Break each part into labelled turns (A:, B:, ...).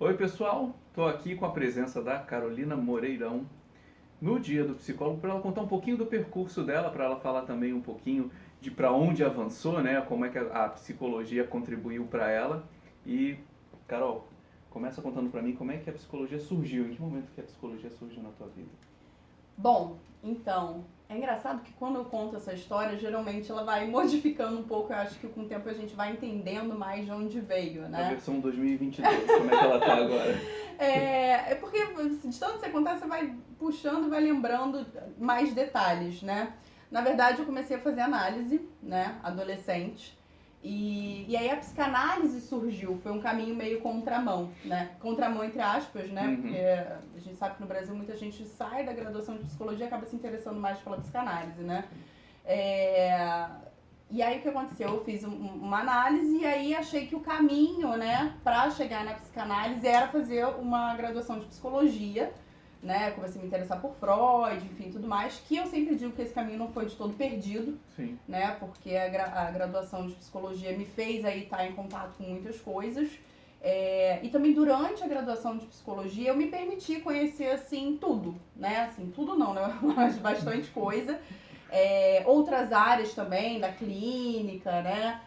A: Oi pessoal, estou aqui com a presença da Carolina Moreirão no Dia do Psicólogo para ela contar um pouquinho do percurso dela, para ela falar também um pouquinho de para onde avançou, né? Como é que a psicologia contribuiu para ela. E Carol, começa contando para mim como é que a psicologia surgiu, em que momento que a psicologia surgiu na tua vida?
B: Bom, então, é engraçado que quando eu conto essa história, geralmente ela vai modificando um pouco. Eu acho que com o tempo a gente vai entendendo mais de onde veio,
A: A
B: né?
A: versão 2022, como é que ela tá agora?
B: É porque de tanto você contar, você vai puxando, vai lembrando mais detalhes, né? Na verdade, eu comecei a fazer análise, né, adolescente. E aí a psicanálise surgiu, foi um caminho meio contramão, né? Contramão entre aspas, né? Porque a gente sabe que no Brasil muita gente sai da graduação de psicologia e acaba se interessando mais pela psicanálise, né? E aí o que aconteceu? Eu fiz uma análise e aí achei que o caminho, né, pra chegar na psicanálise era fazer uma graduação de psicologia, né? Comecei a me interessar por Freud, enfim, tudo mais, que eu sempre digo que esse caminho não foi de todo perdido.
A: Sim.
B: Né? Porque a graduação de psicologia me fez aí estar em contato com muitas coisas. E também durante a graduação de psicologia eu me permiti conhecer, assim, tudo, né? Assim, tudo não, né? Mas bastante coisa. Outras áreas também, da clínica, né?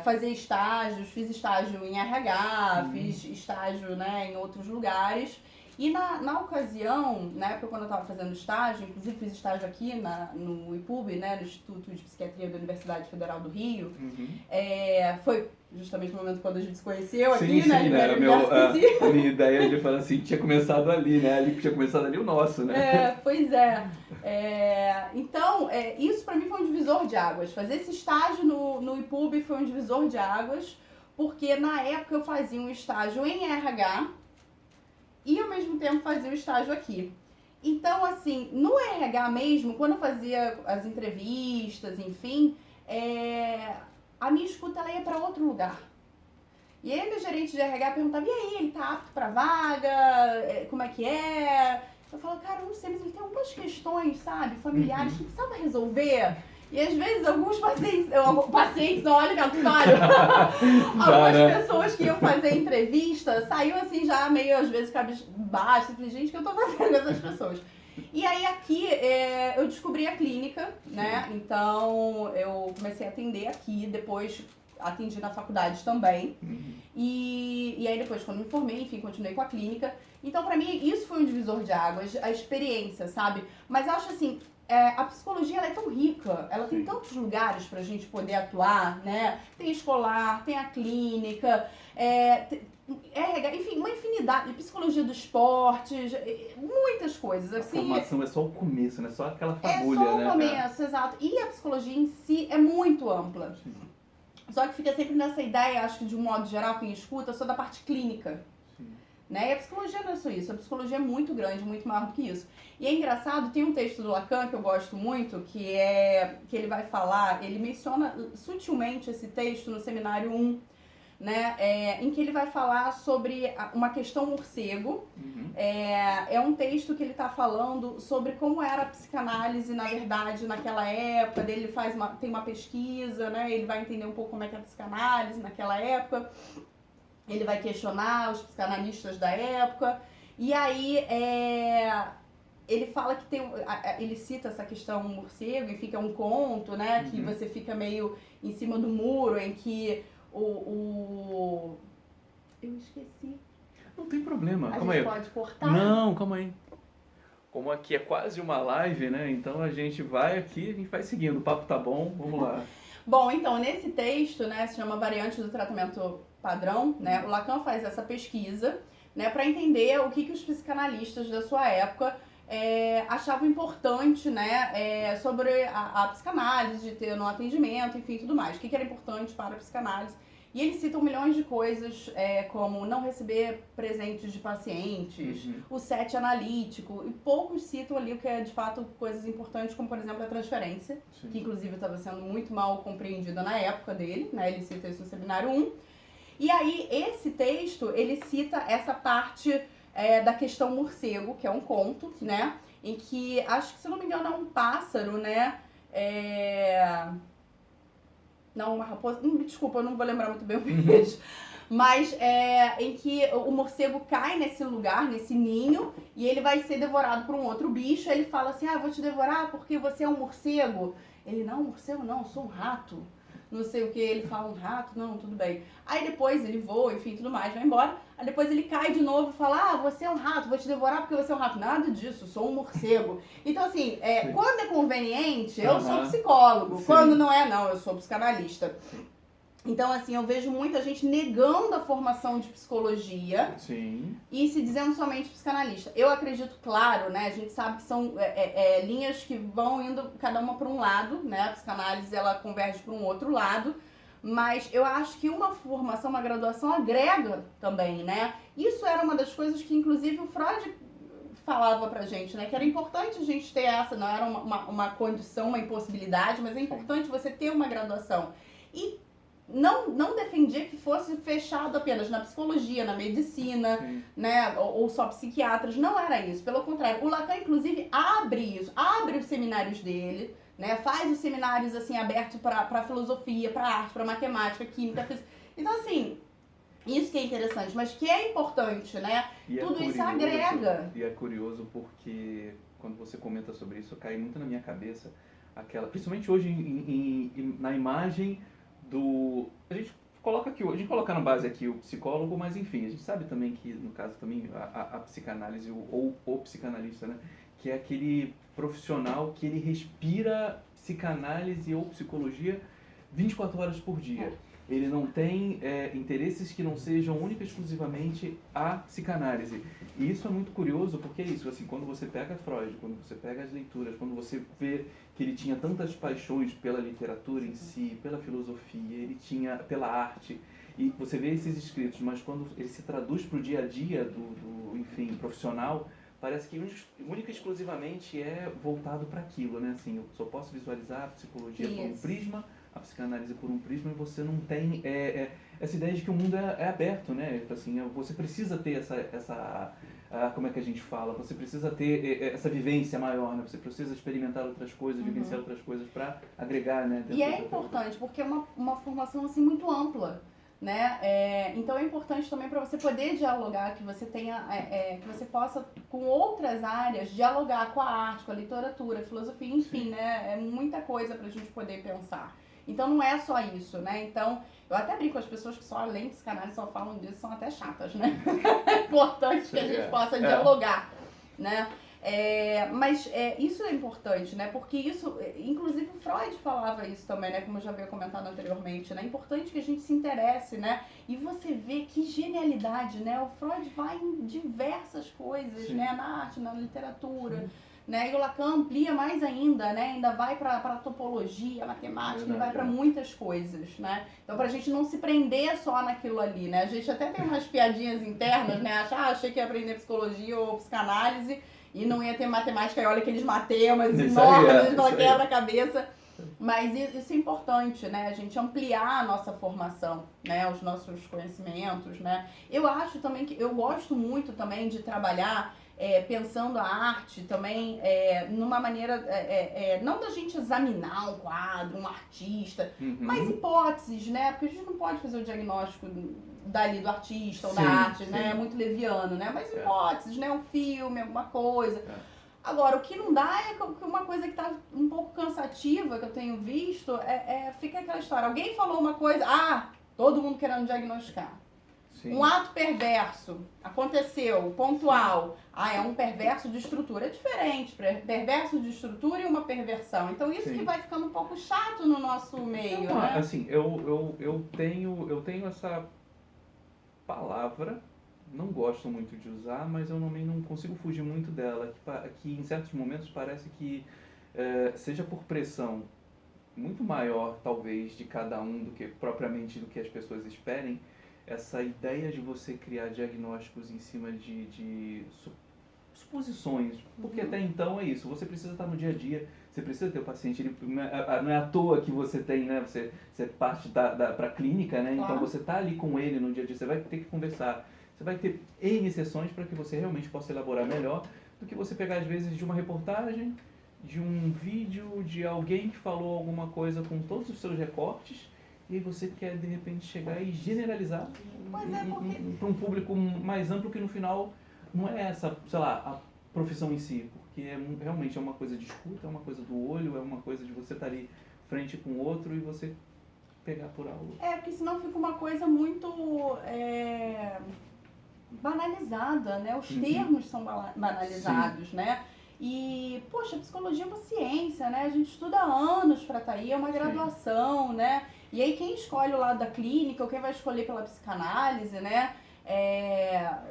B: Fazer estágios, fiz estágio em RH, fiz estágio, né, em outros lugares. E na ocasião, na época quando eu estava fazendo estágio, inclusive fiz estágio aqui no IPUB, né, no Instituto de Psiquiatria da Universidade Federal do Rio, foi justamente o momento quando a gente se conheceu aqui,
A: Sim,
B: né,
A: né? A minha ideia de falar assim, tinha começado ali, né? Ali tinha começado ali o nosso, né?
B: Pois é. Então, isso pra mim foi um divisor de águas. Fazer esse estágio no IPUB foi um divisor de águas, porque na época eu fazia um estágio em RH e ao mesmo tempo fazia o estágio aqui. Então, assim, no RH mesmo, quando eu fazia as entrevistas, enfim, a minha escuta ela ia para outro lugar. E aí meu gerente de RH perguntava, e aí, ele tá apto pra vaga? Como é que é? Eu falo, cara, eu não sei, mas ele tem algumas questões, sabe, familiares que precisava resolver. E às vezes alguns pacientes, não, olha que eu falho. Algumas pessoas que iam fazer entrevista saíam assim já meio, às vezes, cabisbaixo. Eu falei, gente, o que eu tô fazendo com essas pessoas? E aí aqui eu descobri a clínica, né? Então eu comecei a atender aqui, depois atendi na faculdade também. E aí depois, quando me formei, enfim, continuei com a clínica. Então, pra mim, isso foi um divisor de águas, a experiência, sabe? Mas eu acho assim, a psicologia ela é tão rica, ela tem tantos lugares pra gente poder atuar, né? Tem escolar, tem a clínica, enfim, uma infinidade de psicologia do esporte, muitas coisas. Assim,
A: a formação é só o começo, né? Só aquela fagulha, né?
B: É só o começo, exato. E a psicologia em si é muito ampla. Sim. Só que fica sempre nessa ideia, acho que de um modo geral, quem escuta, só da parte clínica. Né? E a psicologia não é só isso, a psicologia é muito grande, muito maior do que isso. E é engraçado, tem um texto do Lacan que eu gosto muito, que ele vai falar, ele menciona sutilmente esse texto no seminário 1, né? Em que ele vai falar sobre uma questão morcego. É um texto que ele está falando sobre como era a psicanálise, na verdade, naquela época. Ele tem uma pesquisa, né? Ele vai entender um pouco como é que é a psicanálise naquela época. Ele vai questionar os psicanalistas da época. E aí ele fala que ele cita essa questão morcego e fica um conto, né? Que você fica meio em cima do muro, em que eu esqueci.
A: Não tem problema, calma
B: aí.
A: A
B: gente pode cortar?
A: Não, calma aí. Como aqui é quase uma live, né? Então a gente vai aqui, a gente vai seguindo. O papo tá bom, vamos lá.
B: Bom, então, nesse texto, né, se chama Variantes do Tratamento Padrão, né? O Lacan faz essa pesquisa, né, para entender o que os psicanalistas da sua época achavam importante, né, sobre a psicanálise, de ter no atendimento, enfim, tudo mais. O que era importante para a psicanálise. E eles citam milhões de coisas, como não receber presentes de pacientes, o set analítico, e poucos citam ali o que é de fato coisas importantes, como por exemplo a transferência, que inclusive estava sendo muito mal compreendida na época dele, né? Ele cita isso no seminário 1. E aí esse texto, ele cita essa parte da questão morcego, que é um conto, né? Em que, acho que se eu não me engano é um pássaro, né? Não, uma raposa. Desculpa, eu não vou lembrar muito bem o beijo. Mas em que o morcego cai nesse lugar, nesse ninho, e ele vai ser devorado por um outro bicho. Ele fala assim, vou te devorar porque você é um morcego. Ele, não, morcego não, eu sou um rato. Não sei o que, ele fala, um rato? Não, tudo bem. Aí depois ele voa, enfim, tudo mais, vai embora. Aí depois ele cai de novo e fala, você é um rato, vou te devorar porque você é um rato. Nada disso, sou um morcego. Então assim, quando é conveniente, eu sou psicólogo. Sim. Quando não é, não, eu sou psicanalista. Então, assim, eu vejo muita gente negando a formação de psicologia.
A: Sim.
B: E se dizendo somente psicanalista. Eu acredito, claro, né? A gente sabe que são linhas que vão indo cada uma para um lado, né? A psicanálise, ela converge para um outro lado. Mas eu acho que uma formação, uma graduação agrega também, né? Isso era uma das coisas que, inclusive, o Freud falava pra gente, né? Que era importante a gente ter essa, não era uma condição, uma impossibilidade, mas é importante você ter uma graduação. E não defendia que fosse fechado apenas na psicologia, na medicina, sim, né, ou só psiquiatras. Não era isso, pelo contrário. O Lacan, inclusive, abre isso, abre os seminários dele, né, faz os seminários assim abertos para filosofia, para arte, para matemática, química, física. Então, assim, isso que é interessante, mas que é importante, né?
A: E
B: tudo isso agrega.
A: E é curioso porque quando você comenta sobre isso, cai muito na minha cabeça aquela, principalmente hoje na imagem a gente coloca na base aqui o psicólogo, mas enfim, a gente sabe também que, no caso também, a psicanálise ou o psicanalista, né, que é aquele profissional que ele respira psicanálise ou psicologia 24 horas por dia. Ele não tem interesses que não sejam única e exclusivamente a psicanálise. E isso é muito curioso porque é isso, assim, quando você pega Freud, quando você pega as leituras, quando você vê que ele tinha tantas paixões pela literatura em si, pela filosofia, ele tinha pela arte, e você vê esses escritos, mas quando ele se traduz para o dia a dia enfim, profissional, parece que única e exclusivamente é voltado para aquilo, né? Assim, eu só posso visualizar a psicologia por um prisma, a psicanálise por um prisma, e você não tem essa ideia de que o mundo é aberto, né? Assim, você precisa ter essa como é que a gente fala? Você precisa ter essa vivência maior, né? Você precisa experimentar outras coisas, vivenciar outras coisas para agregar, né?
B: E é importante, porque é uma formação assim muito ampla, né? Então é importante também para você poder dialogar, que você tenha, que você possa com outras áreas dialogar com a arte, com a literatura, a filosofia, enfim, né? É muita coisa para a gente poder pensar. Então não é só isso, né? Então, eu até brinco com as pessoas que só além de psicanálise só falam disso, são até chatas, né? É importante que a gente possa dialogar, né? Mas isso é importante, né? Porque isso, inclusive o Freud falava isso também, né? Como eu já havia comentado anteriormente, né? É importante que a gente se interesse, né? E você vê que genialidade, né? O Freud vai em diversas coisas, sim, né? Na arte, na literatura, sim, né? E o Lacan amplia mais ainda, né? Ainda vai para topologia, matemática, ele vai para muitas coisas, né? Então, pra gente não se prender só naquilo ali, né? A gente até tem umas piadinhas internas, né? Achei que ia aprender psicologia ou psicanálise e não ia ter matemática, e olha aqueles matemas enormes, aquela quebra-cabeça. Mas isso é importante, né? A gente ampliar a nossa formação, né? Os nossos conhecimentos, né? Eu acho também que eu gosto muito também de trabalhar pensando a arte também numa maneira, não da gente examinar um quadro, um artista, mas hipóteses, né? Porque a gente não pode fazer o diagnóstico dali do artista ou da arte, né? É muito leviano, né? Mas hipóteses, né? Um filme, alguma coisa. Agora, o que não dá é que uma coisa que tá um pouco cansativa, que eu tenho visto, fica aquela história. Alguém falou uma coisa, todo mundo querendo diagnosticar. Sim. Um ato perverso aconteceu, pontual. É um perverso de estrutura. É diferente, perverso de estrutura e uma perversão. Então isso, sim, que vai ficando um pouco chato no nosso meio,
A: então,
B: né?
A: Assim, eu tenho essa palavra, não gosto muito de usar, mas eu também não consigo fugir muito dela, que em certos momentos parece que, seja por pressão muito maior, talvez, de cada um do que propriamente do que as pessoas esperem, essa ideia de você criar diagnósticos em cima de suposições, porque até então é isso, você precisa estar no dia a dia, você precisa ter o paciente, não é à toa que você tem, né, você parte para a clínica, né, então você está ali com ele no dia a dia, você vai ter que conversar, você vai ter N sessões para que você realmente possa elaborar melhor do que você pegar às vezes de uma reportagem, de um vídeo, de alguém que falou alguma coisa com todos os seus recortes, e aí você quer, de repente, chegar e generalizar
B: Pois é, porque...
A: para um público mais amplo que no final não é essa, sei lá, a profissão em si, porque realmente é uma coisa de escuta, é uma coisa do olho, é uma coisa de você estar ali frente com o outro e você pegar por algo.
B: Porque senão fica uma coisa muito banalizada, né? Os termos são banalizados,
A: Sim.
B: né? E, poxa, a psicologia é uma ciência, né? A gente estuda há anos para estar aí, é uma graduação, né? E aí quem escolhe o lado da clínica, ou quem vai escolher pela psicanálise, né?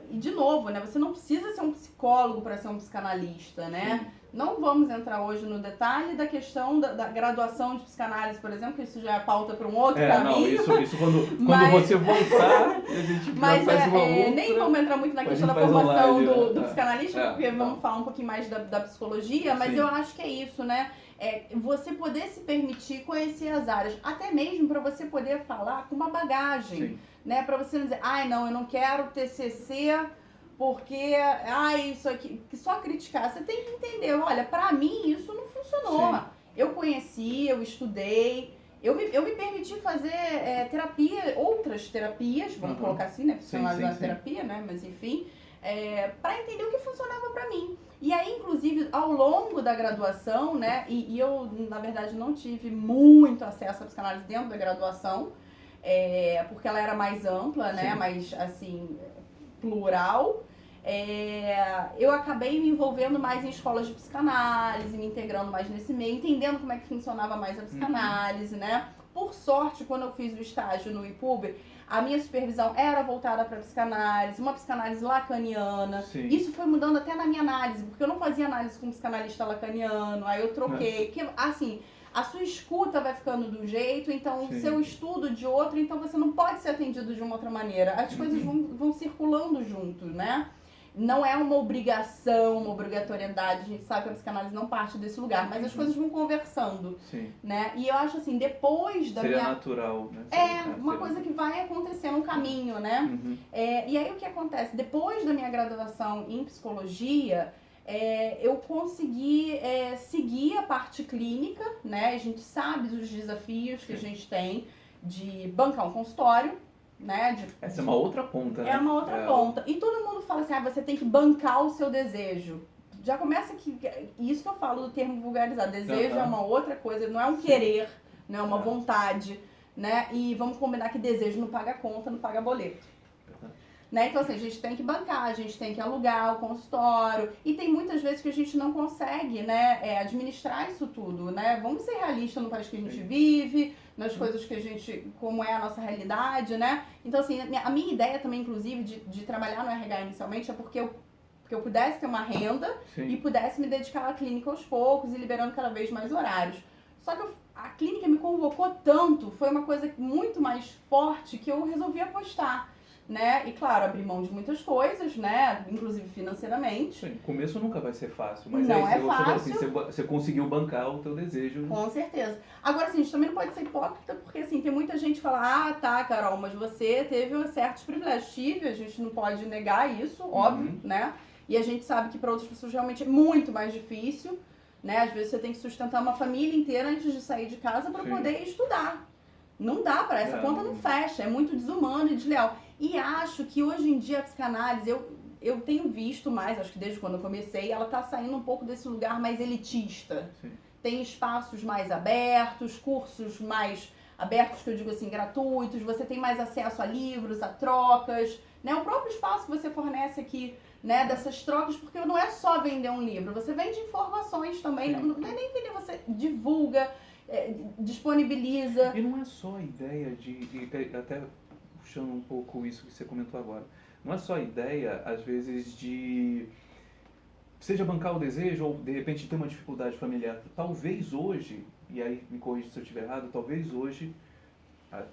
B: E de novo, né? Você não precisa ser um psicólogo para ser um psicanalista, né?
A: Sim.
B: Não vamos entrar hoje no detalhe da questão da graduação de psicanálise, por exemplo, que isso já é pauta para um outro caminho.
A: Não, isso quando você voltar, a gente
B: mas
A: faz uma outra.
B: nem vamos entrar muito na questão da formação
A: online,
B: do psicanalista, porque vamos falar um pouquinho mais da psicologia, mas eu acho que é isso, né? Você poder se permitir conhecer as áreas, até mesmo para você poder falar com uma bagagem, né? Para você não dizer, não, eu não quero TCC porque, isso aqui, que só criticar. Você tem que entender, olha, pra mim isso não funcionou. Sim. Eu conheci, eu estudei, eu me permiti fazer outras terapias, vamos colocar assim, né? Psicanálise na terapia, né? Mas enfim, pra entender o que funcionava pra mim. E aí, inclusive, ao longo da graduação, né? E eu, na verdade, não tive muito acesso à psicanálise dentro da graduação, porque ela era mais ampla, né? Mais, assim, plural. Eu acabei me envolvendo mais em escolas de psicanálise, me integrando mais nesse meio, entendendo como é que funcionava mais a psicanálise, né? Por sorte, quando eu fiz o estágio no IPUB, a minha supervisão era voltada para psicanálise, uma psicanálise lacaniana. Sim. Isso foi mudando até na minha análise, porque eu não fazia análise com um psicanalista lacaniano, aí eu troquei. Porque, assim, a sua escuta vai ficando de um jeito, então o seu estudo de outro, então você não pode ser atendido de uma outra maneira. As coisas vão circulando junto, né? Não é uma obrigação, uma obrigatoriedade, a gente sabe que a psicanálise não parte desse lugar, mas as coisas vão conversando, né? E eu acho assim, depois da
A: Seria natural, né?
B: Uma coisa que vai acontecer no caminho, né? E aí o que acontece? Depois da minha graduação em psicologia, eu consegui seguir a parte clínica, né? A gente sabe dos desafios que a gente tem de bancar um consultório, né?
A: Essa é uma outra ponta, né?
B: É uma outra ponta. E todo mundo fala assim, você tem que bancar o seu desejo. Já começa que... Isso que eu falo do termo vulgarizado. Desejo é uma outra coisa, não é um querer, não é uma vontade, né? E vamos combinar que desejo não paga conta, não paga boleto. Né? Então, assim, a gente tem que bancar, a gente tem que alugar o consultório. E tem muitas vezes que a gente não consegue, né, administrar isso tudo, né? Vamos ser realistas no país que a gente vive, nas coisas que a gente... Como é a nossa realidade, né? Então, assim, a minha ideia também, inclusive, de trabalhar no RH inicialmente é porque eu pudesse ter uma renda e pudesse me dedicar à clínica aos poucos e liberando cada vez mais horários. Só que a clínica me convocou tanto, foi uma coisa muito mais forte que eu resolvi apostar. Né? E claro, abrir mão de muitas coisas, né? Inclusive financeiramente.
A: Sim, o começo nunca vai ser fácil, mas
B: não
A: aí
B: fácil.
A: Você conseguiu bancar o teu desejo.
B: Com certeza. Agora, assim, a gente também não pode ser hipócrita, porque assim, tem muita gente que fala, tá, Carol, mas você teve certos privilégios. Tive, a gente não pode negar isso, óbvio, né? E a gente sabe que para outras pessoas realmente é muito mais difícil, né? Às vezes você tem que sustentar uma família inteira antes de sair de casa para poder estudar. Não dá para, essa conta não fecha, é muito desumano e desleal. E acho que hoje em dia a psicanálise, eu tenho visto mais, acho que desde quando eu comecei, ela tá saindo um pouco desse lugar mais elitista. Tem espaços mais abertos, cursos mais abertos, que eu digo assim, gratuitos, você tem mais acesso a livros, a trocas, né? O próprio espaço que você fornece aqui, né, dessas trocas, porque não é só vender um livro, você vende informações também, não é nem vender, você divulga, disponibiliza.
A: E não é só a ideia até puxando um pouco isso que você comentou agora, não é só a ideia, às vezes, de seja bancar o desejo ou de repente ter uma dificuldade familiar. Talvez hoje, e aí me corrija se eu estiver errado, talvez hoje,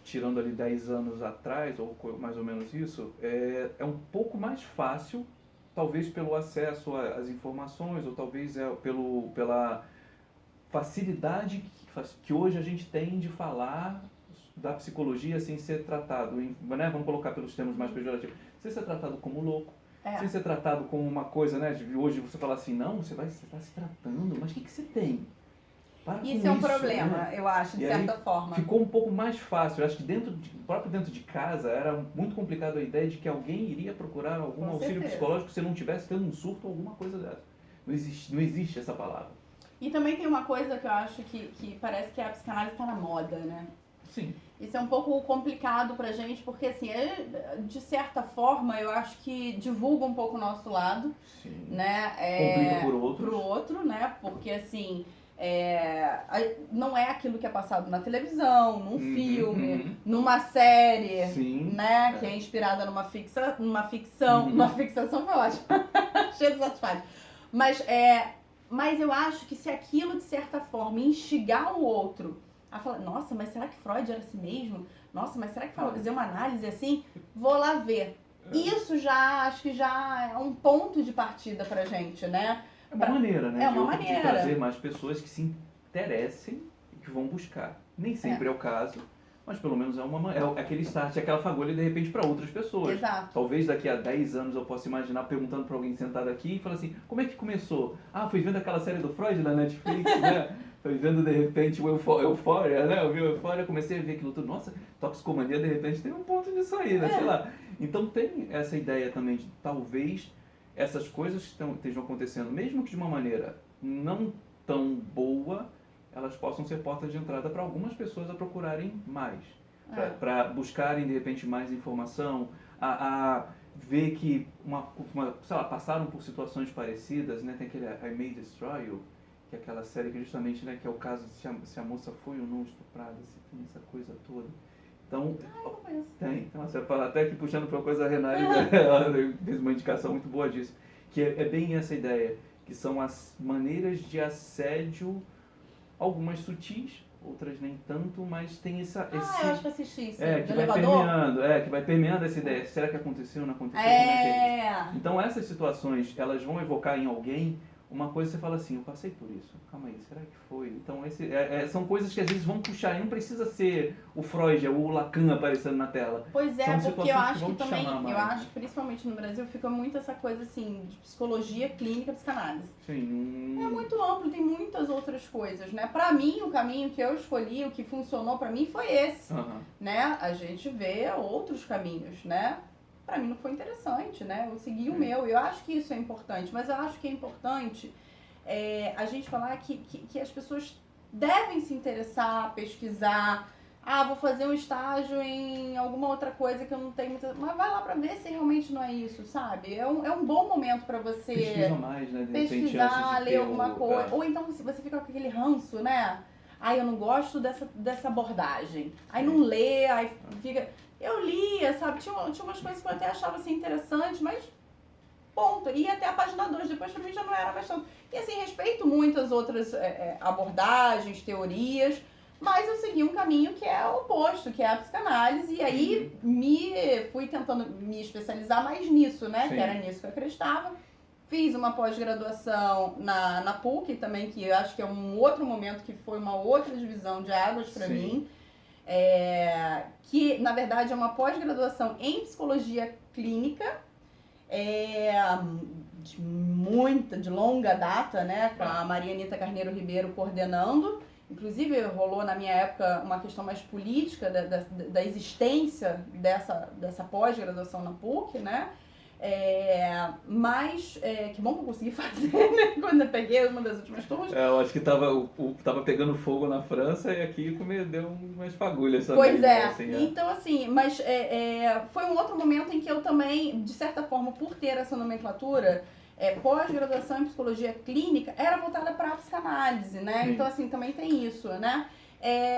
A: tirando ali 10 anos atrás, ou mais ou menos isso, é um pouco mais fácil, talvez pelo acesso às informações, ou talvez pela facilidade que hoje a gente tem de falar da psicologia sem ser tratado, né? Vamos colocar pelos termos mais pejorativos, sem ser tratado como louco, sem ser tratado como uma coisa, né? De hoje você fala assim, não, você está se tratando, mas o que você tem? Para
B: Isso
A: com
B: é um
A: isso,
B: problema,
A: né?
B: eu acho, de
A: E aí
B: certa forma.
A: ficou um pouco mais fácil. Eu acho que próprio dentro de casa era muito complicado a ideia de que alguém iria procurar algum
B: Com
A: auxílio
B: certeza.
A: psicológico se não tivesse tendo um surto ou alguma coisa dessa. Não existe essa palavra.
B: E também tem uma coisa que eu acho que parece que a psicanálise está na moda, né?
A: Sim.
B: Isso é um pouco complicado pra gente, porque assim, de certa forma, eu acho que divulga um pouco o nosso lado,
A: Sim.
B: né?
A: Complica por outros.
B: Pro outro, né? Porque assim, não é aquilo que é passado na televisão, num filme, numa série,
A: Sim,
B: né? Que é inspirada numa ficção. Uma fixação foi ótima. Cheio de satisfação. Mas eu acho que se aquilo, de certa forma, instigar o outro a falar, nossa, mas será que Freud era assim mesmo? Nossa, mas será que fazer uma análise assim? Vou lá ver. Isso já, acho que já é um ponto de partida pra gente, né?
A: É uma maneira, né?
B: É uma
A: de
B: maneira.
A: trazer mais pessoas que se interessem e que vão buscar. Nem sempre é o caso, mas pelo menos é aquele start, é aquela fagulha de repente para outras pessoas.
B: Exato.
A: Talvez daqui a 10 anos eu possa imaginar perguntando para alguém sentado aqui e falar assim, como é que começou? Ah, fui vendo aquela série do Freud na Netflix, né? Foi vendo de repente o Euphoria, né? Eu vi o Euphoria, comecei a ver aquilo tudo. Nossa, toxicomania de repente tem um ponto disso aí, né? Sei lá. Então tem essa ideia também de talvez essas coisas que estejam acontecendo, mesmo que de uma maneira não tão boa, elas possam ser portas de entrada para algumas pessoas a procurarem mais. Para buscarem de repente mais informação, a ver que sei lá, passaram por situações parecidas, né? Tem aquele I May Destroy You, que é aquela série que justamente, né, que é o caso de se a moça foi ou não estuprada, se tem essa coisa toda. Então, tem. Então, você fala até que puxando para uma coisa, a Renari ela fez uma indicação muito boa disso, que é bem essa ideia, que são as maneiras de assédio, algumas sutis, outras nem tanto, mas tem esse...
B: eu acho que assisti isso.
A: Que vai permeando essa ideia. Será que aconteceu, não aconteceu? Como é que é isso? Então essas situações, elas vão evocar em alguém uma coisa que você fala assim, eu passei por isso, calma aí, será que foi? Então são coisas que às vezes vão puxar, e não precisa ser o Freud ou o Lacan aparecendo na tela.
B: Pois é, porque eu acho que também,
A: eu
B: acho que principalmente no Brasil fica muito essa coisa assim, de psicologia clínica, psicanálise.
A: Sim.
B: É muito amplo, tem muitas outras coisas, né? Pra mim, o caminho que eu escolhi, o que funcionou pra mim foi esse, né? A gente vê outros caminhos, né? Pra mim não foi interessante, né? Eu segui o meu. Eu acho que isso é importante, mas eu acho que é importante a gente falar que as pessoas devem se interessar, pesquisar. Ah, vou fazer um estágio em alguma outra coisa que eu não tenho muita... Mas vai lá pra ver se realmente não é isso, sabe? É um bom momento pra você...
A: Pesquisa mais, né? De
B: pesquisar, ler alguma coisa. Ou então você fica com aquele ranço, né? Eu não gosto dessa abordagem. Aí não lê, aí fica... Eu lia, sabe? Tinha umas coisas que eu até achava assim, interessantes, mas ponto. Ia até a página 2, depois pra mim já não era mais tanto. E assim, respeito muito as outras abordagens, teorias, mas eu segui um caminho que é o oposto, que é a psicanálise. E aí fui tentando me especializar mais nisso, né? Sim. Que era nisso que eu acreditava. Fiz uma pós-graduação na PUC também, que eu acho que é um outro momento que foi uma outra divisão de águas pra mim. Que na verdade é uma pós-graduação em psicologia clínica, de longa data, né, com a Maria Anita Carneiro Ribeiro coordenando. Inclusive rolou na minha época uma questão mais política da existência dessa pós-graduação na PUC, né? Mas que bom que eu consegui fazer, né? Quando eu peguei uma das últimas turmas.
A: Eu acho que tava pegando fogo na França e aqui deu umas fagulhas também.
B: Pois é. Assim, então assim, mas foi um outro momento em que eu também, de certa forma, por ter essa nomenclatura, pós-graduação em psicologia clínica, era voltada para a psicanálise, né? Sim. Então assim, também tem isso, né?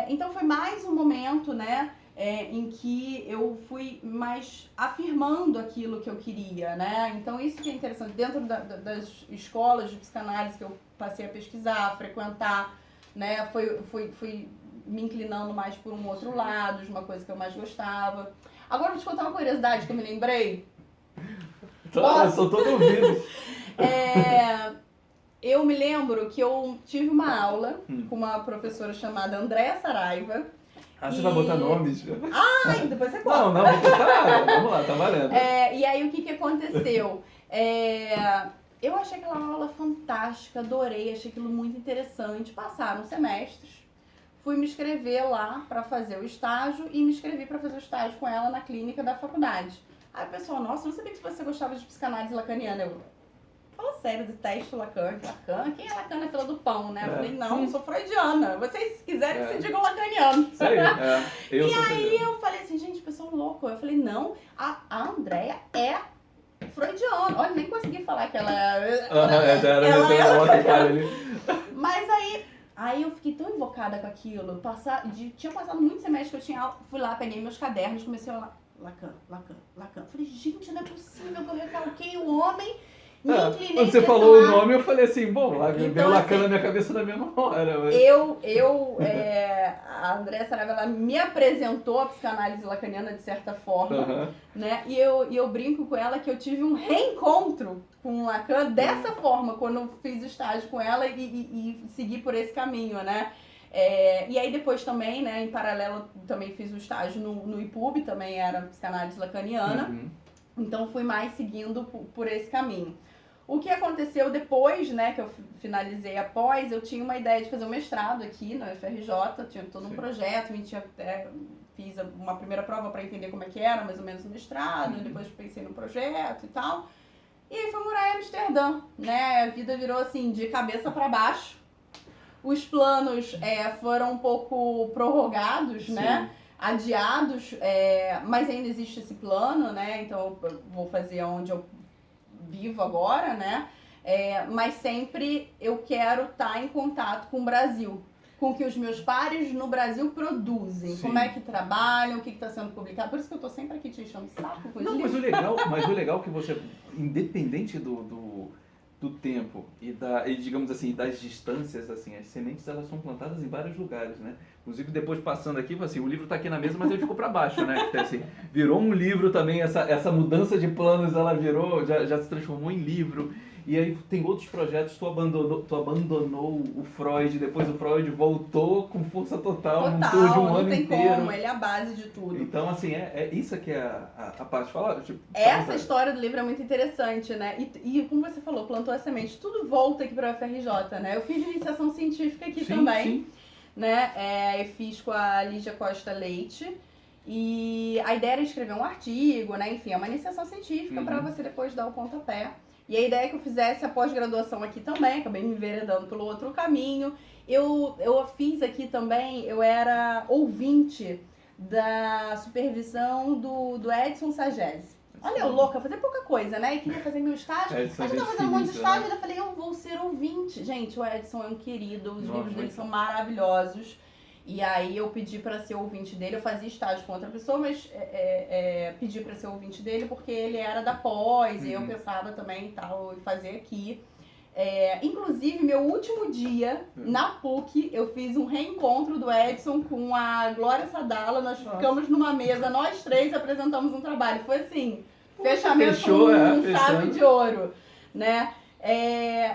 B: Então foi mais um momento, né? Em que eu fui mais afirmando aquilo que eu queria, né? Então isso que é interessante. Dentro das escolas de psicanálise que eu passei a pesquisar, a frequentar, né? Fui me inclinando mais por um outro lado, de uma coisa que eu mais gostava. Agora vou te contar uma curiosidade que eu me lembrei.
A: Eu sou todo ouvido.
B: Eu me lembro que eu tive uma aula com uma professora chamada Andréa Saraiva.
A: Você vai botar nomes?
B: Depois você conta.
A: Não, vou botar. Vamos lá, tá valendo.
B: E aí o que aconteceu? Eu achei aquela aula fantástica, adorei, achei aquilo muito interessante. Passaram semestres, fui me inscrever lá para fazer o estágio e me inscrevi para fazer o estágio com ela na clínica da faculdade. Aí o pessoal, nossa, não sabia que você gostava de psicanálise lacaniana. Eu, fala sério, detesto Lacan. Lacan, quem é Lacan na fila do pão, né? Eu falei, não, eu sou freudiana. Vocês se quiserem que se digam lacaniano.
A: Isso aí, eu
B: e
A: sou
B: aí
A: freudiano.
B: eu falei assim, gente, pessoal louco. Eu falei, não, a Andréia é freudiana. Olha, nem consegui falar que ela
A: Já era metendo a outra cara ali.
B: Mas aí eu fiquei tão invocada com aquilo. Tinha passado muito semestre que eu tinha aula, fui lá, peguei meus cadernos, comecei a falar Lacan. Falei, gente, não é possível que eu recalquei o homem, me inclinei.
A: Quando você falou o nome, eu falei assim, bom, veio
B: então,
A: Lacan
B: assim,
A: na minha cabeça na mesma hora. Mas...
B: a Andréa Saraiva, ela me apresentou a psicanálise lacaniana de certa forma, né? E eu brinco com ela que eu tive um reencontro com o Lacan dessa forma, quando eu fiz o estágio com ela e segui por esse caminho, né? E aí depois também, né, em paralelo, também fiz o estágio no IPUB, também era psicanálise lacaniana, então fui mais seguindo por esse caminho. O que aconteceu depois, né, que eu finalizei a pós, eu tinha uma ideia de fazer um mestrado aqui na UFRJ, tinha todo um projeto, fiz uma primeira prova para entender como é que era, mais ou menos o mestrado, depois pensei no projeto e tal. E aí fui morar em Amsterdã, né, a vida virou assim, de cabeça para baixo. Os planos foram um pouco prorrogados, né, adiados, mas ainda existe esse plano, né, então eu vou fazer onde eu vivo agora, né? Mas sempre eu quero estar em contato com o Brasil, com o que os meus pares no Brasil produzem, como é que trabalham, o que está sendo publicado. Por isso que eu estou sempre aqui te enchendo o saco com isso.
A: Não, mas o legal é que você, independente do tempo e digamos assim, das distâncias, assim, as sementes elas são plantadas em vários lugares, né? Inclusive depois passando aqui, assim, o livro está aqui na mesa, mas ele ficou para baixo, né? Então, assim, virou um livro também, essa mudança de planos, ela virou, já se transformou em livro. E aí tem outros projetos, tu abandonou o Freud, depois o Freud voltou com força total, num tour de um ano inteiro.
B: Não tem como, ele é a base de tudo.
A: Então, assim, isso aqui é a parte.
B: Essa história do livro é muito interessante, né? E como você falou, plantou a semente, tudo volta aqui para a UFRJ, né? Eu fiz iniciação científica aqui também, né? Eu fiz com a Lígia Costa Leite. E a ideia era escrever um artigo, né? Enfim, é uma iniciação científica para você depois dar o pontapé. E a ideia é que eu fizesse a pós-graduação aqui também, acabei me enveredando pelo outro caminho. Eu fiz aqui também, eu era ouvinte da supervisão do Edson Sagese. Olha, eu louca, fazer pouca coisa, né? E queria fazer meu estágio. Aí eu tava fazendo um monte de estágio, e eu falei, eu vou ser ouvinte. Gente, o Edson é um querido, os livros dele são maravilhosos. E aí eu pedi para ser ouvinte dele, eu fazia estágio com outra pessoa, mas pedi para ser ouvinte dele porque ele era da pós, e eu pensava também e tal, em fazer aqui. Inclusive, meu último dia na PUC, eu fiz um reencontro do Edson com a Glória Sadala, nós ficamos numa mesa, nós três apresentamos um trabalho. Foi assim, fechamento com chave de ouro, né?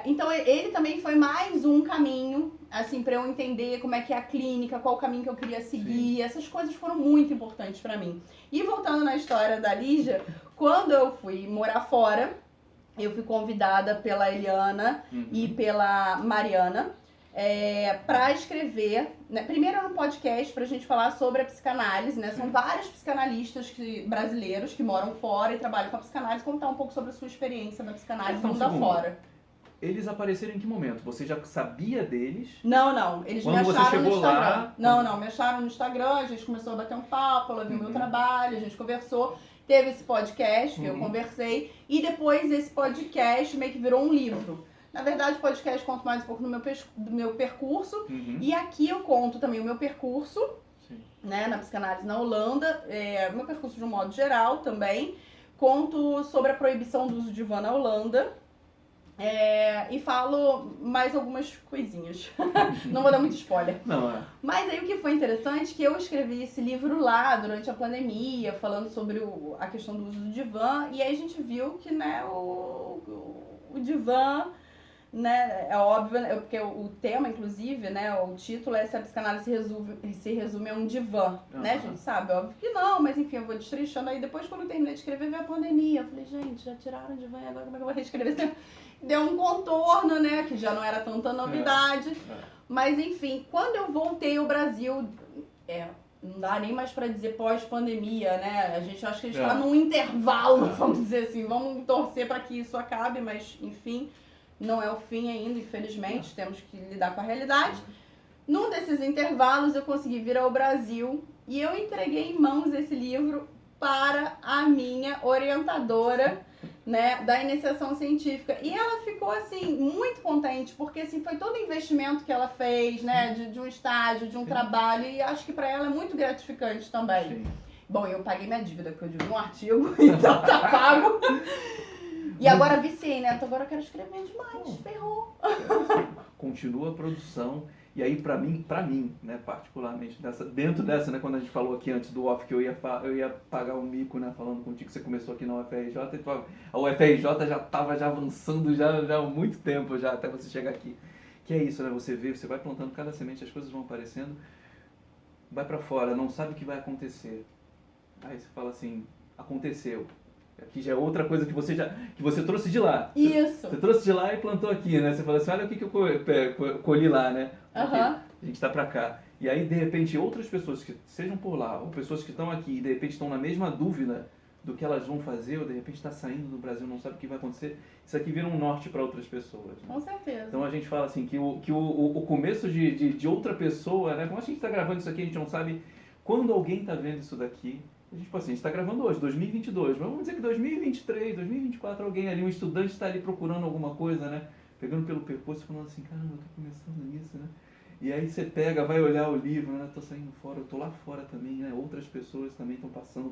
B: Então ele também foi mais um caminho, assim, para eu entender como é que é a clínica, qual o caminho que eu queria seguir. Essas coisas foram muito importantes para mim. E voltando na história da Lígia, quando eu fui morar fora, eu fui convidada pela Eliana e pela Mariana para escrever, né, primeiro era um podcast pra gente falar sobre a psicanálise, né? São vários psicanalistas brasileiros que moram fora e trabalham com a psicanálise, contar um pouco sobre a sua experiência na psicanálise mundo afora.
A: Eles apareceram em que momento? Você já sabia deles?
B: Não. Eles me acharam no Instagram.
A: Lá,
B: não, me acharam no Instagram, a gente começou a bater um papo, ela viu meu trabalho, a gente conversou. Teve esse podcast que eu conversei e depois esse podcast meio que virou um livro. Na verdade, o podcast conta mais um pouco do meu percurso e aqui eu conto também o meu percurso, né, na psicanálise na Holanda, o meu percurso de um modo geral também. Conto sobre a proibição do uso de van na Holanda. E falo mais algumas coisinhas. Não vou dar muito spoiler.
A: Não,
B: Mas aí o que foi interessante é que eu escrevi esse livro lá durante a pandemia, falando sobre a questão do uso do divã, e aí a gente viu que, né, o divã, né, é óbvio, porque o tema, inclusive, né, o título é se a psicanálise se resume a um divã, né, a gente sabe, óbvio que não, mas enfim, eu vou destrinchando aí, depois quando eu terminei de escrever veio a pandemia, eu falei, gente, já tiraram o divã, agora como é que eu vou reescrever? Deu um contorno, né, que já não era tanta novidade, mas enfim, quando eu voltei ao Brasil, não dá nem mais pra dizer pós-pandemia, né, a gente acha que a gente tá num intervalo, vamos dizer assim, vamos torcer pra que isso acabe, mas enfim... Não é o fim ainda, infelizmente, temos que lidar com a realidade. Num desses intervalos eu consegui vir ao Brasil e eu entreguei em mãos esse livro para a minha orientadora, né, da iniciação científica. E ela ficou, assim, muito contente, porque, assim, foi todo o investimento que ela fez, né, de um estágio, de um trabalho, e acho que para ela é muito gratificante também. Sim. Bom, eu paguei minha dívida, porque eu devo um artigo, então tá pago. E agora viciei, né? Então agora eu quero escrever demais, ferrou.
A: Continua a produção. E aí, pra mim, né, particularmente, dentro dessa, né, quando a gente falou aqui antes do off que eu ia pagar um mico, né, falando contigo que você começou aqui na UFRJ, a UFRJ já estava avançando já há muito tempo, já até você chegar aqui. Que é isso, né, você vê, você vai plantando cada semente, as coisas vão aparecendo, vai pra fora, não sabe o que vai acontecer. Aí você fala assim, aconteceu. Aqui já é outra coisa que você trouxe de lá.
B: Isso.
A: Você trouxe de lá e plantou aqui, né? Você fala assim, olha o que eu colhi lá, né? Aqui, a gente tá pra cá. E aí, de repente, outras pessoas que sejam por lá, ou pessoas que estão aqui e de repente estão na mesma dúvida do que elas vão fazer, ou de repente está saindo do Brasil, não sabe o que vai acontecer, isso aqui vira um norte para outras pessoas. Né?
B: Com certeza.
A: Então a gente fala assim, que o começo de outra pessoa, né? Como a gente está gravando isso aqui, a gente não sabe quando alguém está vendo isso daqui. Tipo assim, a gente está gravando hoje, 2022, mas vamos dizer que 2023, 2024, alguém ali, um estudante está ali procurando alguma coisa, né? Pegando pelo percurso e falando assim, caramba, eu tô começando nisso, né? E aí você pega, vai olhar o livro, né? Tô saindo fora, eu tô lá fora também, né? Outras pessoas também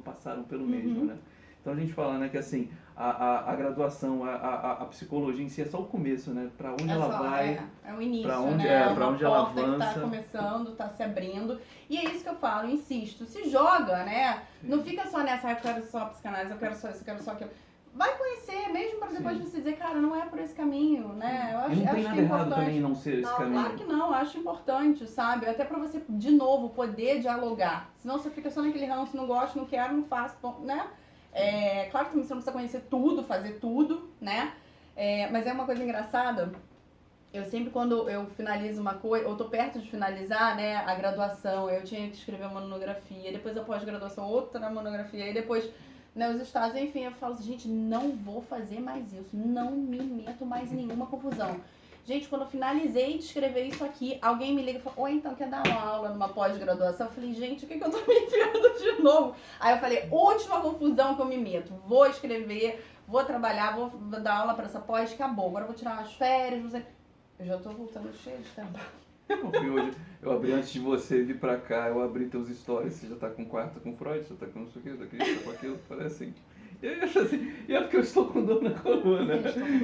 A: passaram pelo mesmo, né? Então a gente fala, né, que assim, a graduação, a psicologia em si é só o começo, né? Para onde ela vai.
B: É o início,
A: pra onde,
B: né?
A: Para onde ela avança.
B: Que tá começando, tá se abrindo. E é isso que eu falo, insisto, se joga, né? Sim. Não fica só nessa, eu quero só psicanálise, eu quero só isso, eu quero só aquilo. Vai conhecer, mesmo para depois você dizer, cara, não é por esse caminho, né? Eu acho,
A: e não tem nada errado também não ser esse caminho.
B: Claro que não, eu acho importante, sabe? Até para você, de novo, poder dialogar. Senão você fica só naquele ranço, não gosto, não quero, não faço, né? Claro que você não precisa conhecer tudo, fazer tudo, né? Mas é uma coisa engraçada. Eu sempre, quando eu finalizo uma coisa, ou tô perto de finalizar, né, a graduação, eu tinha que escrever uma monografia, depois a pós-graduação, outra monografia, e depois, né, os estágios, enfim, eu falo assim, gente, não vou fazer mais isso, não me meto mais em nenhuma confusão. Gente, quando eu finalizei de escrever isso aqui, alguém me liga e fala, ou então quer dar uma aula numa pós-graduação? Eu falei, gente, o que eu tô me enfiando de novo? Aí eu falei, última confusão que eu me meto, vou escrever, vou trabalhar, vou dar aula pra essa pós, acabou, agora eu vou tirar umas férias, eu já tô voltando cheio de trabalho.
A: Hoje, eu abri antes de você vir pra cá, eu abri teus stories, você já tá com quarta com Freud, você tá com não sei o que, já tá com aquilo, falei assim... E aí eu achei assim, e é porque eu estou com dor na coluna.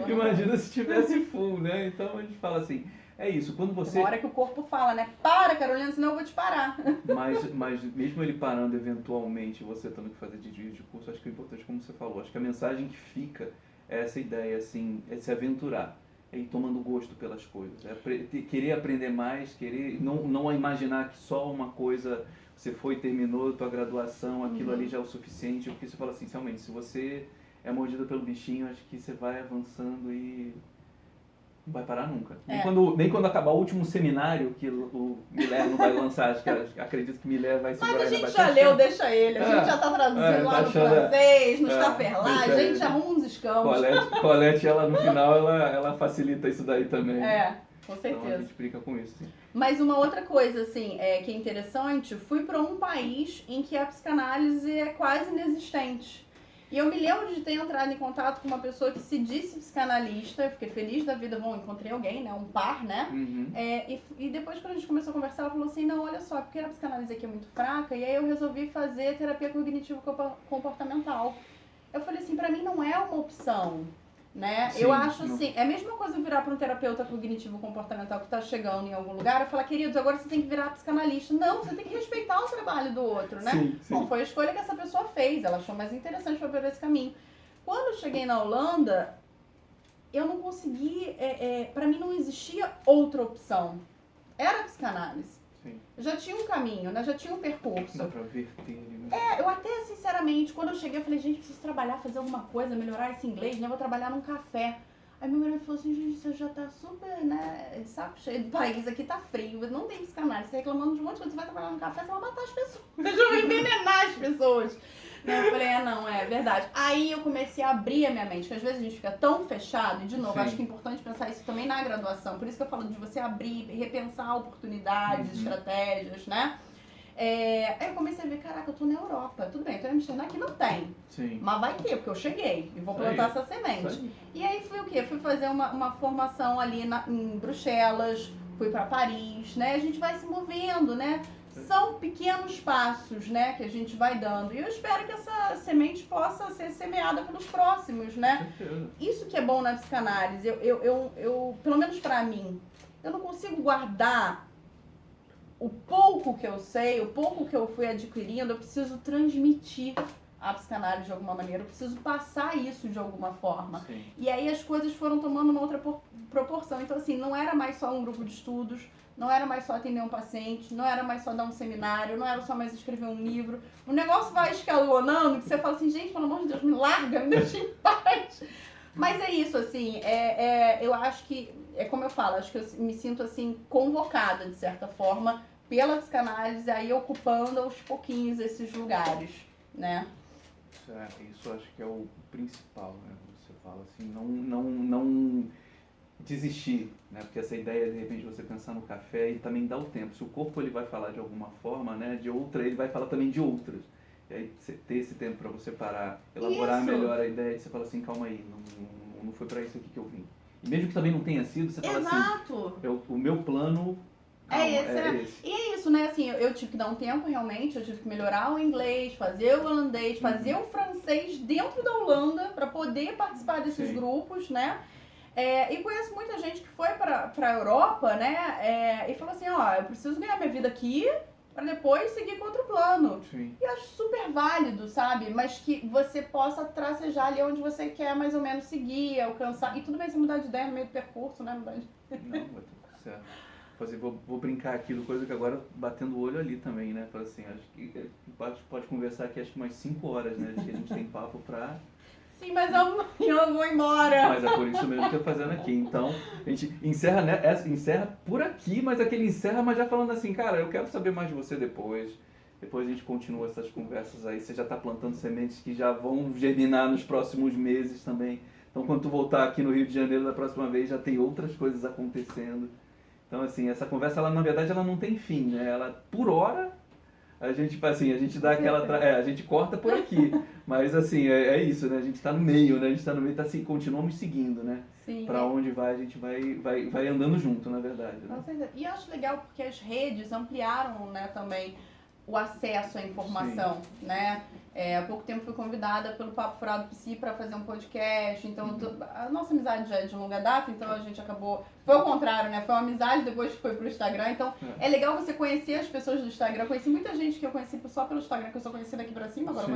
A: Imagina se tivesse full, né? Então a gente fala assim, é isso, quando você...
B: Uma hora que o corpo fala, né? Para, Carolina, senão eu vou te parar.
A: Mas mesmo ele parando eventualmente, você tendo que fazer desvio de curso, acho que é importante, como você falou, acho que a mensagem que fica é essa ideia, assim, é se aventurar. É ir tomando gosto pelas coisas, querer aprender mais, não imaginar que só uma coisa, você terminou a tua graduação, aquilo ali já é o suficiente, porque você fala assim, realmente, se você é mordido pelo bichinho, acho que você vai avançando e não vai parar nunca. Nem quando acabar o último seminário que o Miller não vai lançar, acredito que Miller vai segurar.
B: Mas a gente já leu, deixa ele, a gente já tá traduzindo lá no francês, no Staferlá, a gente arruma uns escambos.
A: Colette, ela no final, ela facilita isso daí também.
B: Com certeza.
A: Então a gente brinca com isso. Sim.
B: Mas uma outra coisa, assim, que é interessante, fui para um país em que a psicanálise é quase inexistente. E eu me lembro de ter entrado em contato com uma pessoa que se disse psicanalista, eu fiquei feliz da vida, encontrei alguém, né, um par, né? E depois quando a gente começou a conversar, ela falou assim, não, olha só, porque a psicanálise aqui é muito fraca, e aí eu resolvi fazer terapia cognitivo-comportamental. Eu falei assim, pra mim não é uma opção, né? Sim, eu acho assim, é a mesma coisa eu virar para um terapeuta cognitivo-comportamental que está chegando em algum lugar e falar, queridos, agora você tem que virar psicanalista. Não, você tem que respeitar o trabalho do outro, né?
A: Sim.
B: Bom, foi a escolha que essa pessoa fez, ela achou mais interessante para ver esse caminho. Quando eu cheguei na Holanda, eu não consegui, pra mim não existia outra opção. Era a psicanálise.
A: Sim.
B: Eu já tinha um caminho, né? Já tinha um percurso.
A: Dá pra verter, né?
B: Eu até, sinceramente, quando eu cheguei, eu falei, gente, preciso trabalhar, fazer alguma coisa, melhorar esse inglês, né? Eu vou trabalhar num café. Aí meu marido falou assim, gente, você já tá super, né, de saco cheio do país, aqui tá frio, não tem psicanálise, você reclamando de um monte de coisa, você vai trabalhar num café, você vai matar as pessoas, eu vou envenenar as pessoas. Né? Eu falei, não, é verdade. Aí eu comecei a abrir a minha mente, porque às vezes a gente fica tão fechado, e de novo,
A: Sim.
B: acho que é importante pensar isso também na graduação, por isso que eu falo de você abrir, repensar oportunidades, estratégias, né? Aí eu comecei a ver, caraca, eu tô na Europa, tudo bem, eu tô em Amsterdã, aqui não tem.
A: Sim.
B: Mas vai ter, porque eu cheguei e vou
A: Isso
B: plantar
A: aí.
B: essa semente.
A: Isso aí.
B: E aí fui o quê? Fui fazer uma formação ali em Bruxelas, fui pra Paris, né? A gente vai se movendo, né? São pequenos passos, né, que a gente vai dando. E eu espero que essa semente possa ser semeada pelos próximos, né? Isso que é bom na psicanálise. Eu pelo menos pra mim, eu não consigo guardar o pouco que eu sei, o pouco que eu fui adquirindo, eu preciso transmitir a psicanálise de alguma maneira, eu preciso passar isso de alguma forma.
A: Sim.
B: E aí as coisas foram tomando uma outra proporção. Então, assim, não era mais só um grupo de estudos, não era mais só atender um paciente, não era mais só dar um seminário, não era só mais escrever um livro. O negócio vai escalonando, que você fala assim, gente, pelo amor de Deus, me larga, me deixa em paz. Mas é isso, assim, eu acho que, como eu falo, acho que eu me sinto, assim, convocada, de certa forma, pela psicanálise, aí ocupando aos pouquinhos esses lugares, né?
A: Isso acho que é o principal, né? Você fala assim, não desistir, né? Porque essa ideia, de repente, você pensar no café, ele também dá o tempo. Se o corpo ele vai falar de alguma forma, né? De outra, ele vai falar também de outras. E aí você ter esse tempo para você parar, elaborar melhor a ideia, e você fala assim, calma aí, não foi para isso aqui que eu vim. E mesmo que também não tenha sido, você fala assim, o meu plano esse.
B: E é isso, né? Assim, eu tive que dar um tempo realmente, eu tive que melhorar o inglês, fazer o holandês, fazer o francês dentro da Holanda para poder participar desses grupos, né? E conheço muita gente que foi para a Europa, né? E falou assim, ó, eu preciso ganhar minha vida aqui para depois seguir com outro plano.
A: Sim.
B: E eu acho super válido, sabe? Mas que você possa tracejar ali onde você quer mais ou menos seguir, alcançar. E tudo bem se mudar de ideia no meio do percurso, né?
A: Não, vai tudo certo. Vou brincar aquilo, coisa que agora batendo o olho ali também, né? Fala assim, acho que pode conversar aqui acho que umas 5 horas, né? Acho que a gente tem papo pra...
B: Sim, mas eu vou embora.
A: Mas é por isso mesmo que eu tô fazendo aqui. Então, a gente encerra, né? Encerra por aqui, mas aquele encerra, mas já falando assim, cara, eu quero saber mais de você depois. Depois a gente continua essas conversas aí. Você já tá plantando sementes que já vão germinar nos próximos meses também. Então, quando tu voltar aqui no Rio de Janeiro da próxima vez, já tem outras coisas acontecendo. Então, assim, essa conversa, ela, na verdade, ela não tem fim, né? Ela, por hora, a gente, assim, a gente dá aquela... a gente corta por aqui. Mas, assim, é isso, né? A gente tá no meio, né? A gente tá no meio, tá assim, continuamos seguindo, né?
B: Sim.
A: Pra onde vai, a gente vai andando junto, na verdade. Né?
B: Com certeza. E eu acho legal porque as redes ampliaram, né, também o acesso à informação, né? Há pouco tempo fui convidada pelo Papo Furado Psi para fazer um podcast, então a nossa amizade já é de longa data, então a gente acabou... Foi ao contrário, né? Foi uma amizade depois que foi pro Instagram, então é legal você conhecer as pessoas do Instagram. Eu conheci muita gente que eu conheci só pelo Instagram, que eu sou conhecida aqui pra cima, agora